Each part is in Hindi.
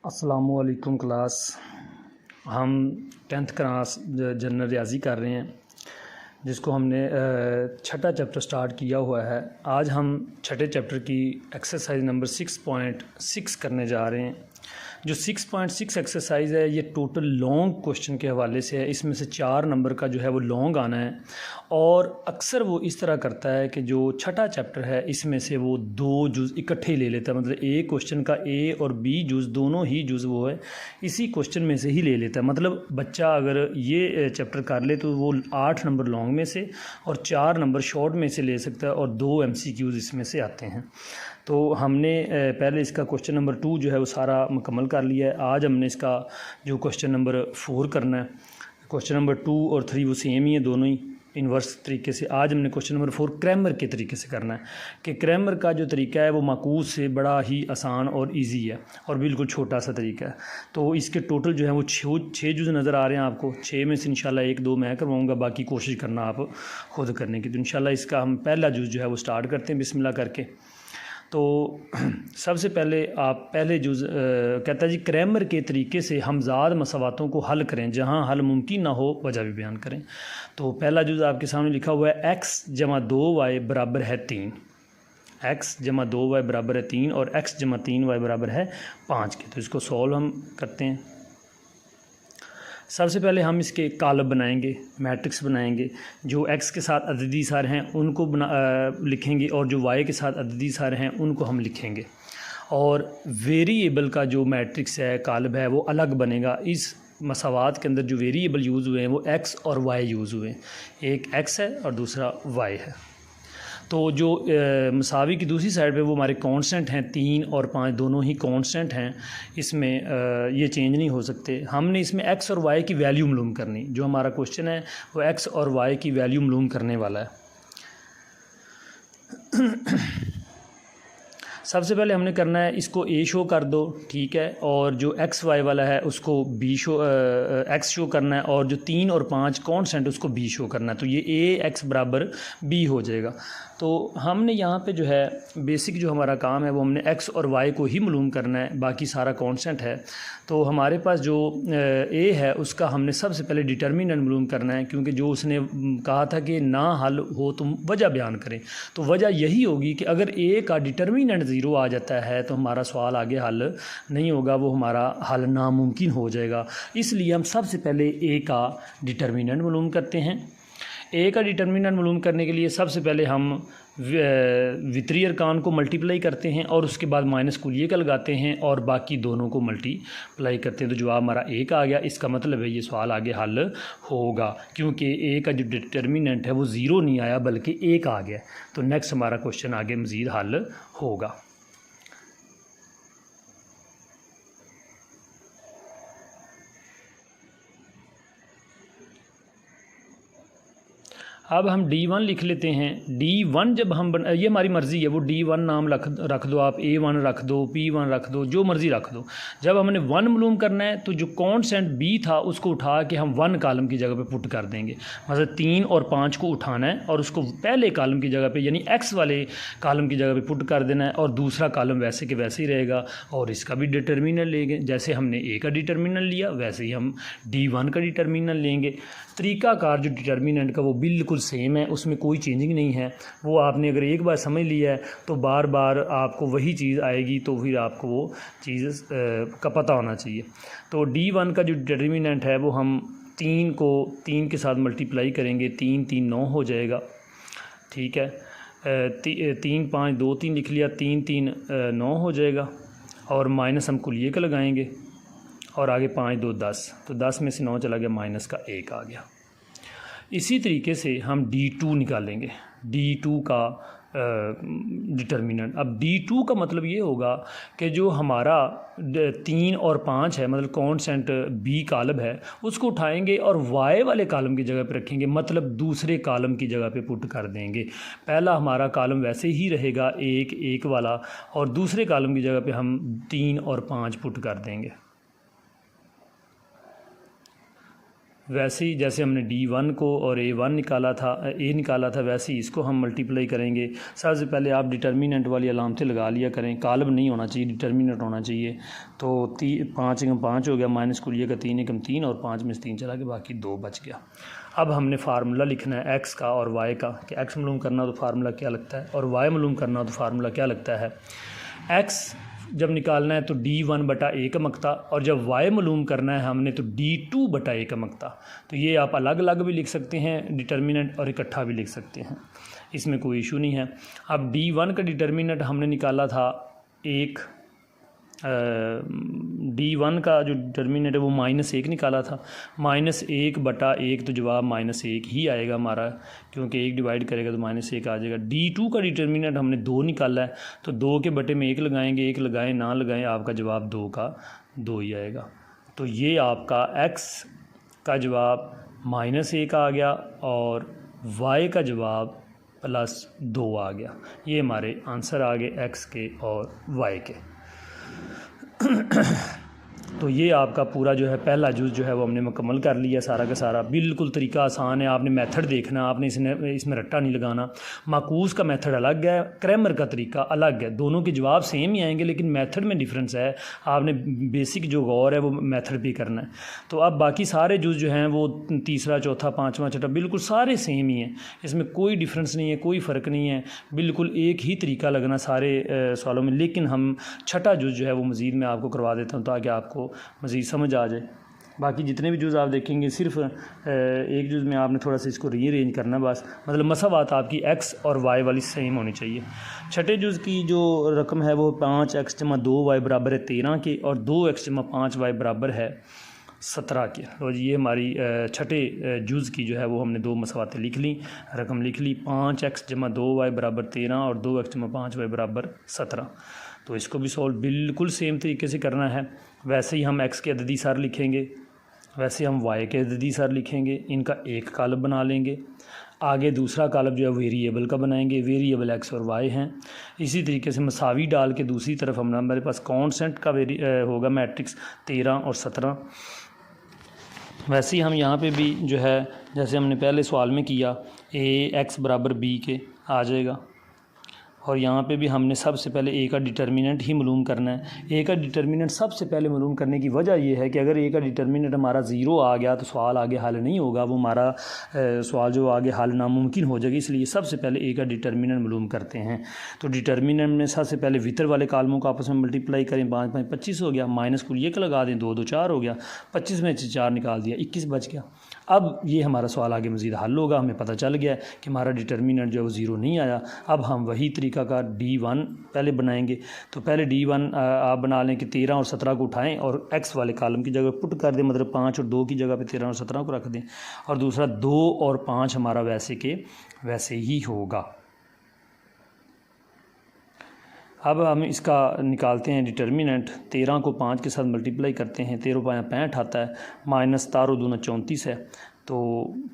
अस्सलामुअलैकुम क्लास। हम 10th क्लास जनरल रियाजी कर रहे हैं जिसको हमने छठा चैप्टर स्टार्ट किया हुआ है। आज हम छठे चैप्टर की एक्सरसाइज नंबर 6.6 करने जा रहे हैं। जो 6.6 एक्सरसाइज है ये टोटल लॉन्ग क्वेश्चन के हवाले से है। इसमें से 4 नंबर का जो है वो लॉन्ग आना है और अक्सर वो इस तरह करता है कि जो छठा चैप्टर है इसमें से वो 2 जुज़ इकट्ठे ले लेता है। मतलब एक क्वेश्चन का ए और बी जुज़ दोनों ही जुज़ वो है इसी क्वेश्चन में से ही ले लेता है। मतलब बच्चा अगर ये चैप्टर कर ले तो वो 8 नंबर लॉन्ग में से और 4 नंबर शॉर्ट में से ले सकता है और 2 MCQs इसमें से आते हैं। तो हमने पहले इसका क्वेश्चन नंबर 2 जो है वो सारा मुकम्मल कर लिया है। आज हमने इसका जो क्वेश्चन नंबर 4 करना है। क्वेश्चन नंबर 2 और 3 वो सेम ही है, दोनों ही इन्वर्स तरीके से। आज हमने क्वेश्चन नंबर 4 क्रैमर के तरीके से करना है कि क्रैमर का जो तरीका है वो माकूस से बड़ा ही आसान और इजी है और बिल्कुल छोटा सा तरीका है। तो इसके टोटल जो है वो 6 जुज़ नज़र आ रहे हैं आपको। 6 में से इंशाल्लाह 1-2 मैं करवाऊँगा, बाकी कोशिश करना आप खुद करने की। तो इंशाल्लाह इसका हम पहला जुज़ जो है वो स्टार्ट करते हैं बिस्मिल्लाह करके। तो सबसे पहले आप पहले जुज़ कहता है जी क्रैमर के तरीके से हमजाद मसवातों को हल करें, जहां हल मुमकिन ना हो वजह भी बयान करें। तो पहला जुज़ आपके सामने लिखा हुआ है x जमा 2y बराबर है 3। x जमा 2y बराबर है 3 और x जमा 3y बराबर है 5 के। तो इसको सॉल्व हम करते हैं। सबसे पहले हम इसके कॉलम बनाएंगे, मैट्रिक्स बनाएंगे। जो x के साथ अददी सार हैं उनको लिखेंगे और जो y के साथ अददी सार हैं उनको हम लिखेंगे। और वेरिएबल का जो मैट्रिक्स है कॉलम है वो अलग बनेगा। इस मसावात के अंदर जो वेरिएबल यूज़ हुए हैं वो x और y यूज़ हुए हैं। एक x है और दूसरा y है। तो जो मसावी की दूसरी साइड पे वो हमारे कांस्टेंट हैं, 3 और 5 दोनों ही कांस्टेंट हैं। इसमें ये चेंज नहीं हो सकते। हमने इसमें x और y की वैल्यू मालूम करनी। जो हमारा क्वेश्चन है वो x और y की वैल्यू मालूम करने वाला है। सबसे पहले हमने करना है इसको a शो कर दो, ठीक है, और जो x y वाला है उसको b शो x शो करना है और जो 3 और 5 कांस्टेंट उसको b शो करना है। तो ये a x बराबर b हो जाएगा। तो हमने यहाँ पे जो है बेसिक जो हमारा काम है वो हमने x और y को ही मालूम करना है, बाकी सारा कांस्टेंट है। तो हमारे पास जो a है उसका हमने सबसे पहले डिटर्मिनेंट मालूम करना है, क्योंकि जो उसने कहा था कि ना हल हो तो वजह बयान करें। तो वजह यही होगी कि अगर a का डिटर्मिनेंट 0 आ जाता है तो हमारा सवाल आगे हल नहीं होगा, वो हमारा हल नामुमकिन हो जाएगा। इसलिए हम सबसे पहले a का डिटर्मिनेंट मालूम करते हैं। a का डिटर्मिनेंट मालूम करने के लिए सबसे पहले हम वितरी अरकान को मल्टीप्लाई करते हैं और उसके बाद माइनस कुलिये का लगाते हैं और बाकी दोनों को मल्टीप्लाई करते हैं। तो जवाब हमारा a का आ गया। इसका मतलब है ये सवाल आगे हल होगा, क्योंकि a का जो डिटर्मिनेंट है वो 0 नहीं आया बल्कि 1 आ गया। तो नेक्स्ट हमारा क्वेश्चन आगे मज़ीद हल होगा। अब हम D1 लिख लेते हैं। D1 जब हम ये हमारी मर्ज़ी है, वो D1 नाम रख दो आप, A1 रख दो, P1 रख दो, जो मर्ज़ी रख दो। जब हमने 1 मालूम करना है तो जो कांस्टेंट B था उसको उठा के हम 1 कॉलम की जगह पे पुट कर देंगे। मतलब 3 और 5 को उठाना है और उसको पहले कॉलम की जगह पे यानी x वाले कॉलम की जगह पे पुट कर देना है और दूसरा कॉलम वैसे के वैसे ही रहेगा और इसका भी डिटर्मिनेंट लेंगे। जैसे हमने a का डिटर्मिनेंट लिया वैसे ही हम D1 का डिटर्मिनेंट लेंगे। तरीक़ाकार जो डिटर्मिनेंट का वो बिल्कुल सेम है, उसमें कोई चेंजिंग नहीं है। वो आपने अगर एक बार समझ लिया है तो बार बार आपको वही चीज़ आएगी, तो फिर आपको वो चीज़ का पता होना चाहिए। तो D1 का जो डिटर्मिनेंट है वो हम 3 को 3 के साथ मल्टीप्लाई करेंगे, 3 3 9 हो जाएगा, ठीक है। 3 5 2 3 लिख लिया, 3 3 9 हो जाएगा और माइनस हम कुलिये का लगाएंगे और आगे 5 2 10। तो 10 में से 9 चला गया, माइनस का 1 आ गया। इसी तरीके से हम D2 निकालेंगे, D2 का डिटर्मिनेंट। अब D2 का मतलब ये होगा कि जो हमारा 3 और 5 है, मतलब कांस्टेंट B कॉलम है, उसको उठाएंगे और Y वाले कॉलम की जगह पे रखेंगे, मतलब दूसरे कॉलम की जगह पे पुट कर देंगे। पहला हमारा कॉलम वैसे ही रहेगा 1 1 वाला और दूसरे कॉलम की जगह पे हम 3 और 5 पुट कर देंगे। वैसे ही जैसे हमने D1 को और A1 निकाला था, A निकाला था, वैसे ही इसको हम मल्टीप्लाई करेंगे। सबसे पहले आप डिटर्मिनेंट वाली अलामतें लगा लिया करें, कालब नहीं होना चाहिए, डिटर्मिनेंट होना चाहिए। तो 5 एकम 5 हो गया, माइनस कुलिए का 3 एकम 3 और 5 में से 3 चला गया, बाकी 2 बच गया। अब हमने फार्मूला लिखना है एक्स का और वाई का कि एक्स मालूम करना हो तो फार्मूला क्या लगता है और वाई मालूम करना हो तो फार्मूला क्या लगता है। एक्स जब निकालना है तो D1 बटा ए का मकता, और जब y मालूम करना है हमने तो D2 बटा ए का मकता। तो ये आप अलग अलग भी लिख सकते हैं डिटर्मिनेंट और इकट्ठा भी लिख सकते हैं, इसमें कोई इशू नहीं है। अब D1 का डिटर्मिनेंट हमने निकाला था D1 का जो डिटर्मिनेंट है वो -1 निकाला था। -1 बटा 1 तो जवाब -1 ही आएगा हमारा, क्योंकि 1 डिवाइड करेगा तो -1 आ जाएगा। D2 का डिटर्मिनेंट हमने 2 निकाला है, तो 2 के बटे में 1 लगाएंगे, 1 लगाएं ना लगाएं आपका जवाब 2 का 2 ही आएगा। तो ये आपका x का जवाब -1 आ गया और y का जवाब +2 आ गया। ये हमारे आंसर आ गए x के और y के। तो ये आपका पूरा जो है पहला जुज़ जो है वो हमने मुकम्मल कर लिया सारा का सारा। बिल्कुल तरीका आसान है, आपने मेथड देखना, आपने इसमें रट्टा नहीं लगाना। माकूस का मेथड अलग है, क्रैमर का तरीका अलग है, दोनों के जवाब सेम ही आएंगे लेकिन मेथड में डिफरेंस है। आपने बेसिक जो गौर है वो मेथड भी करना है। तो अब बाकी सारे जुज़ जो हैं वो तीसरा चौथा पाँचवा छठा बिल्कुल सारे सेम ही हैं, इसमें कोई डिफरेंस नहीं है, कोई फ़र्क नहीं है, बिल्कुल एक ही तरीका लगना सारे सवालों में। लेकिन हम छठा जुज़ जो है वो मज़ीद मैं आपको करवा देता हूँ ताकि आपको मज़ीद समझ आ जाए। बाकी जितने भी जुज़ आप देखेंगे सिर्फ एक जुज़ में आपने थोड़ा सा इसको रीअरेंज करना बस, मतलब मसावात आपकी x और y वाली सेम होनी चाहिए। छठे जुज़ की जो रकम है वो 5x + 2y बराबर है 13 के और 2x + 5y बराबर है 17 के। तो ये हमारी छठे जुज़ की जो है वो हमने 2 मसावातें लिख ली, रकम लिख ली। 5x + 2y बराबर 13 और 2x + 5y बराबर 17। तो इसको भी सॉल्व बिल्कुल सेम तरीके से करना है। वैसे ही हम x के अददी सार लिखेंगे, वैसे हम y के अददी सार लिखेंगे, इनका एक कालम बना लेंगे। आगे दूसरा कालम जो है वेरिएबल का बनाएंगे, वेरिएबल x और y हैं। इसी तरीके से मसावी डाल के दूसरी तरफ हमारे पास कॉन्स्टेंट का होगा मैट्रिक्स 13 और 17। वैसे ही हम यहाँ पे भी जो है जैसे हमने पहले सवाल में किया ax बराबर b के आ जाएगा, और यहाँ पे भी हमने सबसे पहले ए का डिटर्मिनेंट ही मालूम करना है। ए का डिटर्मिनेंट सबसे पहले मालूम करने की वजह यह है कि अगर ए का डिटर्मिनेंट हमारा 0 आ गया तो सवाल आगे हल नहीं होगा, वो हमारा सवाल जो आगे हल नामुमकिन हो जाएगी। इसलिए सबसे पहले ए का डिटर्मिनेंट मालूम करते हैं। तो डिटर्मिनेंट में सबसे पहले वितर वाले कालमों को आपस में मल्टीप्लाई करें, 5 5 25 हो गया, माइनस कुल ये का लगा दें, 2 2 4 हो गया, 25 में से 4 निकाल दिया, 21 बच गया। अब ये हमारा सवाल आगे मज़ीद हल होगा, हमें पता चल गया कि हमारा डिटर्मिनेंट जो है वो 0 नहीं आया। अब हम वही तरीका का D1 पहले बनाएंगे। तो पहले D1 आप बना लें कि 13 और 17 को उठाएं और x वाले कालम की जगह पुट कर दें, मतलब 5 और 2 की जगह पे 13 और 17 को रख दें, और दूसरा 2 और 5 हमारा वैसे के वैसे ही होगा। अब हम इसका निकालते हैं डिटर्मिनेंट। 13 को 5 के साथ मल्टीप्लाई करते हैं, 13 5 65 आता है, माइनस 13 दूना 34 है। तो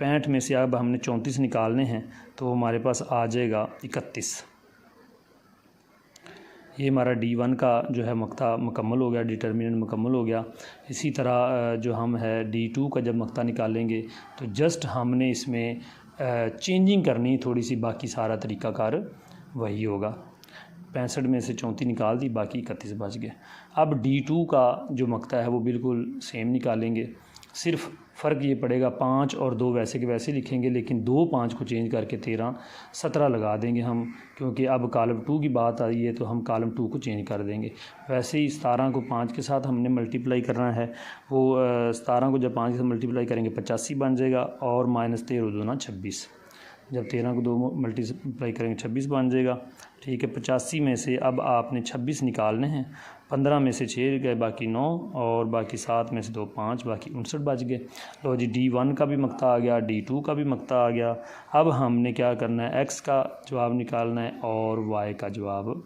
65 में से अब हमने 34 निकालने हैं, तो हमारे पास आ जाएगा 31। ये हमारा D1 का जो है मकता मुकम्मल हो गया, डिटर्मिनेंट मुकम्मल हो गया। इसी तरह जो हम है D2 का जब मकता निकालेंगे तो जस्ट हमने इसमें चेंजिंग करनी थोड़ी सी, बाकी सारा तरीक़ाकार वही होगा। 65 में से 34 निकाल दी, बाकी 31 बच गए। अब D2 का जो मकता है वो बिल्कुल सेम निकालेंगे, सिर्फ फ़र्क ये पड़ेगा 5 और 2 वैसे के वैसे लिखेंगे, लेकिन 2 5 को चेंज करके 13 17 लगा देंगे हम, क्योंकि अब कॉलम 2 की बात आई है तो हम कॉलम 2 को चेंज कर देंगे। वैसे ही 17 को 5 के साथ हमने मल्टीप्लाई करना है, वो 17 को जब 5 के साथ मल्टीप्लाई करेंगे 85 बन जाएगा, और माइनस 13 दूना 26, जब 13 को 2 मल्टीप्लाई करेंगे 26 बन जाएगा। ठीक है, 85 में से अब आपने 26 निकालने हैं, 15 में से 6 गए, बाकी 9, और बाकी 7 में से 2 5, बाकी 59 बच गए। लो जी, D1 का भी मकता आ गया, D2 का भी मकता आ गया। अब हमने क्या करना है, x का जवाब निकालना है और y का जवाब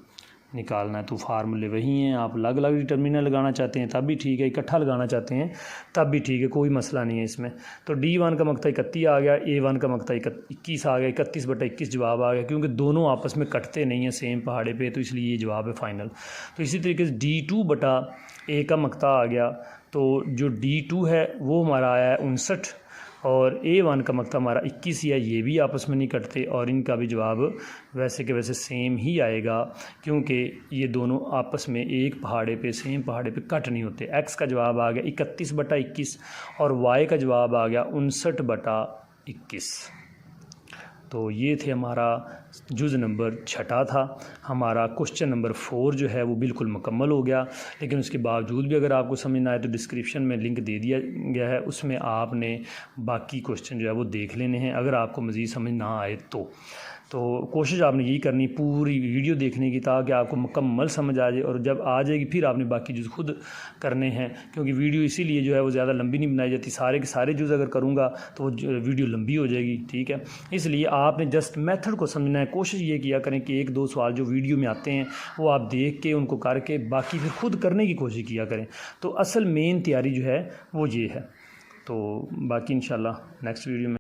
निकालना है। तो फार्मूले वही हैं, आप अलग अलग डिटर्मिनेंट लगाना चाहते हैं तब भी ठीक है, इकट्ठा लगाना चाहते हैं तब भी ठीक है, कोई मसला नहीं है इसमें। तो D1 का मकता 31 आ गया, A1 का मकता 21 आ गया, 31 बटा 21 जवाब आ गया, क्योंकि दोनों आपस में कटते नहीं हैं सेम पहाड़े पे, तो इसलिए ये जवाब है फ़ाइनल। तो इसी तरीके से D2 बटा A का मकता आ गया, तो जो D2 है वो हमारा आया है 59, और A1 का मकता हमारा 21 ही है, ये भी आपस में नहीं कटते और इनका भी जवाब वैसे के वैसे सेम ही आएगा, क्योंकि ये दोनों आपस में एक पहाड़े पे सेम पहाड़े पे कट नहीं होते। X का जवाब आ गया 31/21 और Y का जवाब आ गया 59/21। तो ये थे हमारा जुज़ नंबर 6 था। हमारा क्वेश्चन नंबर 4 जो है वो बिल्कुल मुकम्मल हो गया, लेकिन उसके बावजूद भी अगर आपको समझ ना आए तो डिस्क्रिप्शन में लिंक दे दिया गया है, उसमें आपने बाकी क्वेश्चन जो है वो देख लेने हैं अगर आपको मज़ीद समझ ना आए तो कोशिश आपने यही करनी पूरी वीडियो देखने की, ताकि आपको मुकम्मल समझ आ जाए, और जब आ जाएगी फिर आपने बाकी जुज़ खुद करने हैं, क्योंकि वीडियो इसीलिए जो है वो ज़्यादा लंबी नहीं बनाई जाती। सारे के सारे जुज़ अगर करूँगा तो वो वीडियो लंबी हो जाएगी, ठीक है। इसलिए आपने जस्ट मेथड को समझना है। कोशिश ये किया करें कि 1-2 सवाल जो वीडियो में आते हैं वो आप देख के उनको करके बाकी फिर खुद करने की कोशिश किया करें। तो असल मेन तैयारी जो है वो ये है। तो बाकी इंशाल्लाह नेक्स्ट वीडियो में